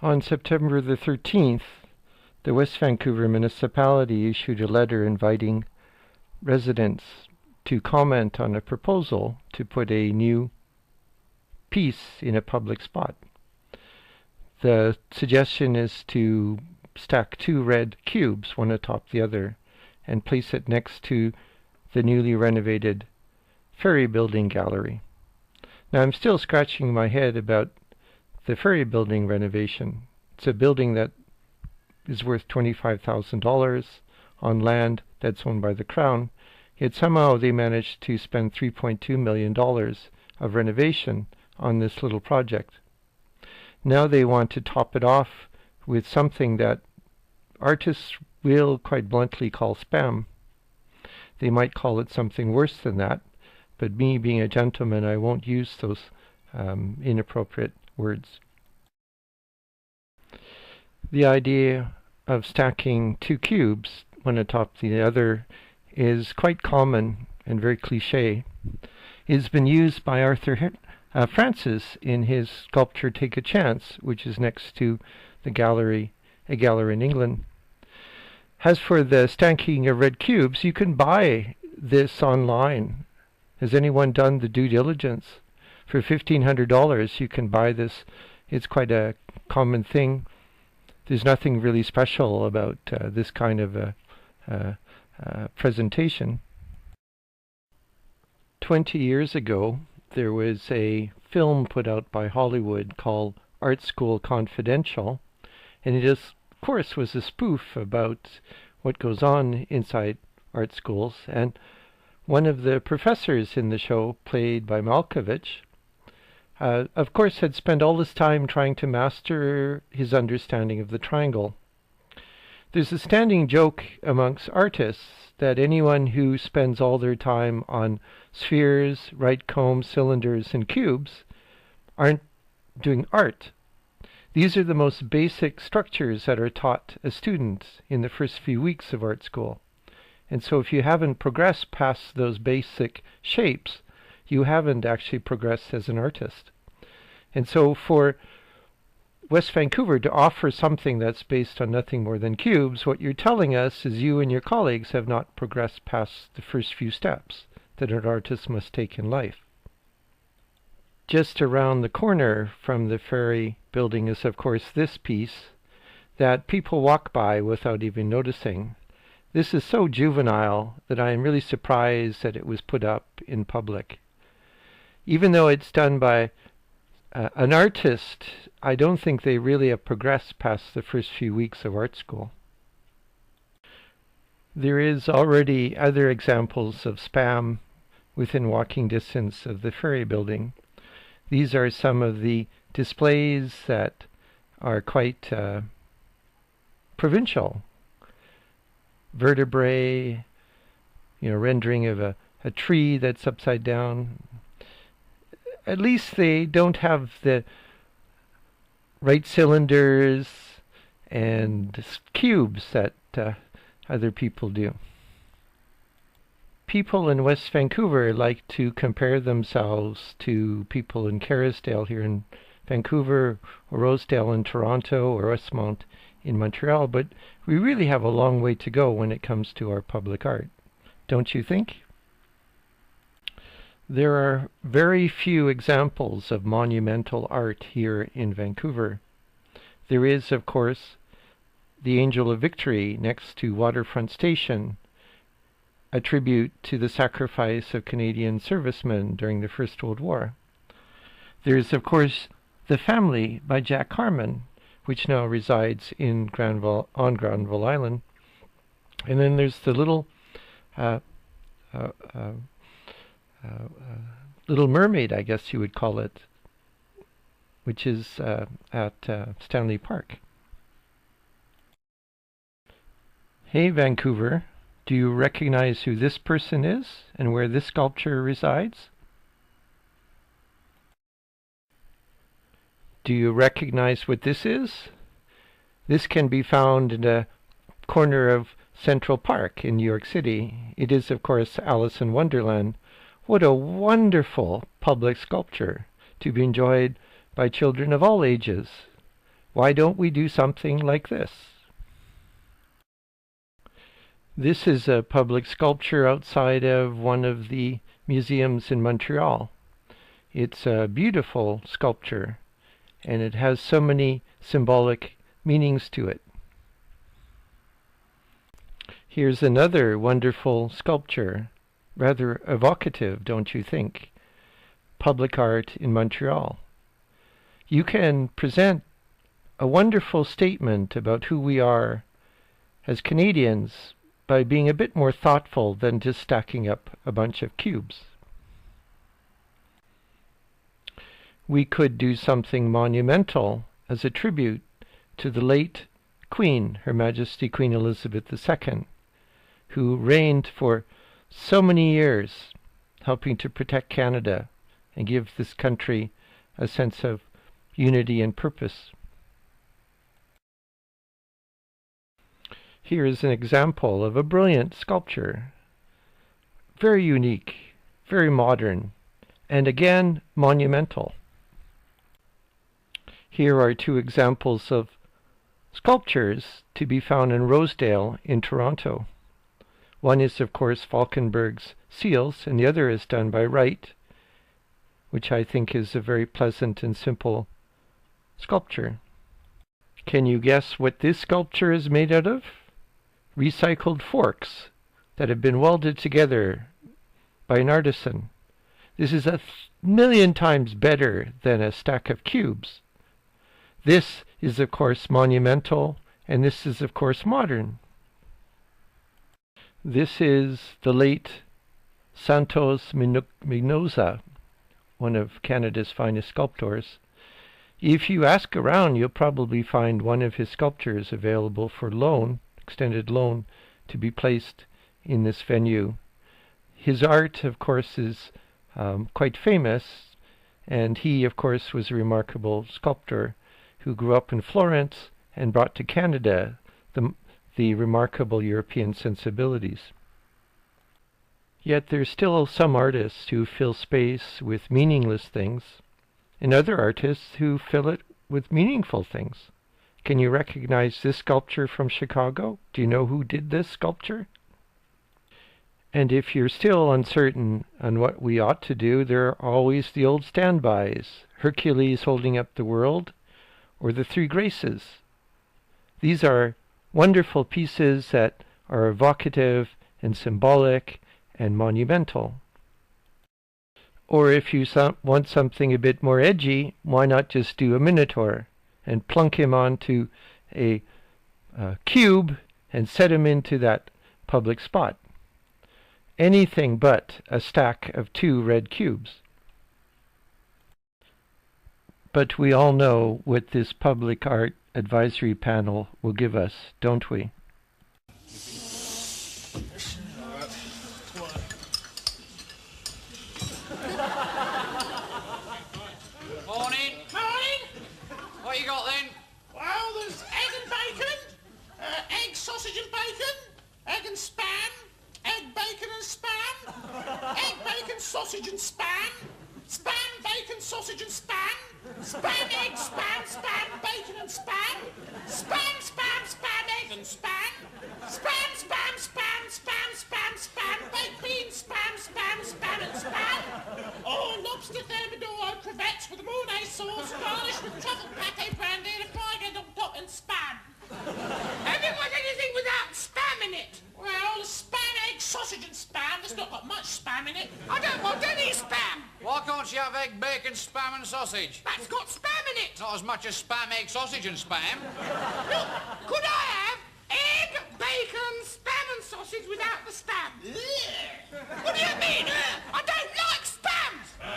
On September the 13th, the West Vancouver Municipality issued a letter inviting residents to comment on a proposal to put a new piece in a public spot. The suggestion is to stack two red cubes, one atop the other, and place it next to the newly renovated ferry building gallery. Now, I'm still scratching my head about the ferry building renovation. It's a building that is worth $25,000 on land that's owned by the Crown, yet somehow they managed to spend $3.2 million of renovation on this little project. Now they want to top it off with something that artists will quite bluntly call spam. They might call it something worse than that, but me being a gentleman, I won't use those inappropriate words. The idea of stacking two cubes, one atop the other, is quite common and very cliche. It has been used by Arthur Francis in his sculpture Take a Chance, which is next to the gallery, a gallery in England. As for the stacking of red cubes, you can buy this online. Has anyone done the due diligence? For $1,500 you can buy this. It's quite a common thing. There's nothing really special about this kind of a presentation. 20 years ago, there was a film put out by Hollywood called Art School Confidential, and it of course was a spoof about what goes on inside art schools, and one of the professors in the show, played by Malkovich, of course had spent all his time trying to master his understanding of the triangle. There's a standing joke amongst artists that anyone who spends all their time on spheres, right combs, cylinders, and cubes aren't doing art. These are the most basic structures that are taught as students in the first few weeks of art school. And so if you haven't progressed past those basic shapes, you haven't actually progressed as an artist. And so for West Vancouver to offer something that's based on nothing more than cubes, what you're telling us is you and your colleagues have not progressed past the first few steps that an artist must take in life. Just around the corner from the ferry building is, of course, this piece that people walk by without even noticing. This is so juvenile that I am really surprised that it was put up in public. Even though it's done by an artist, I don't think they really have progressed past the first few weeks of art school. There is already other examples of spam within walking distance of the ferry building. These are some of the displays that are quite provincial. Vertebrae, rendering of a tree that's upside down. At least they don't have the right cylinders and cubes that other people do. People in West Vancouver like to compare themselves to people in Kerrisdale here in Vancouver, or Rosedale in Toronto, or Westmount in Montreal, but we really have a long way to go when it comes to our public art. Don't you think? There are very few examples of monumental art here in Vancouver. There is, of course, the Angel of Victory next to Waterfront Station, a tribute to the sacrifice of Canadian servicemen during the First World War. There is, of course, The Family by Jack Harmon, which now resides in Granville Island. And then there's the Little Mermaid, I guess you would call it, which is at Stanley Park. Hey, Vancouver, do you recognize who this person is and where this sculpture resides? Do you recognize what this is? This can be found in a corner of Central Park in New York City. It is, of course, Alice in Wonderland. What a wonderful public sculpture to be enjoyed by children of all ages. Why don't we do something like this? This is a public sculpture outside of one of the museums in Montreal. It's a beautiful sculpture, and it has so many symbolic meanings to it. Here's another wonderful sculpture, rather evocative, don't you think? Public art in Montreal. You can present a wonderful statement about who we are as Canadians by being a bit more thoughtful than just stacking up a bunch of cubes. We could do something monumental as a tribute to the late Queen, Her Majesty Queen Elizabeth II, who reigned for so many years, helping to protect Canada and give this country a sense of unity and purpose. Here is an example of a brilliant sculpture. Very unique, very modern, and again, monumental. Here are two examples of sculptures to be found in Rosedale in Toronto. One is, of course, Falkenberg's seals, and the other is done by Wright, which I think is a very pleasant and simple sculpture. Can you guess what this sculpture is made out of? Recycled forks that have been welded together by an artisan. This is 1,000,000 times better than a stack of cubes. This is, of course, monumental, and this is, of course, modern. This is the late Santos Minoza, one of Canada's finest sculptors. If you ask around, you'll probably find one of his sculptures available for loan, extended loan, to be placed in this venue. His art, of course, is quite famous, and he, of course, was a remarkable sculptor who grew up in Florence and brought to Canada the remarkable European sensibilities. Yet there's still some artists who fill space with meaningless things, and other artists who fill it with meaningful things. Can you recognize this sculpture from Chicago? Do you know who did this sculpture? And if you're still uncertain on what we ought to do, there are always the old standbys. Hercules holding up the world, or the Three Graces. These are wonderful pieces that are evocative and symbolic and monumental. Or if you want something a bit more edgy, why not just do a Minotaur and plunk him onto a cube and set him into that public spot? Anything but a stack of 2 red cubes. But we all know what this public art advisory panel will give us, don't we? Morning. Morning. What you got then? Well, there's egg and bacon, egg, sausage and bacon, egg and spam, egg, bacon and spam, egg, bacon, sausage and spam, spam, bacon, sausage and spam, spam, egg, spam, bacon and spam, spam, egg and spam, spam, baked beans, spam and spam. Oh, lobster thermidor, crevettes with Mornay sauce, garnished with truffle pate brandy and a fried egg on top and spam. Have you got anything without spam in it? Well, spam, egg, sausage and spam. There's not got much spam in it. I don't want any spam. Why can't you have egg, bacon, spam and sausage? That's got spam in it. Not as much as spam, egg, sausage and spam. Look, could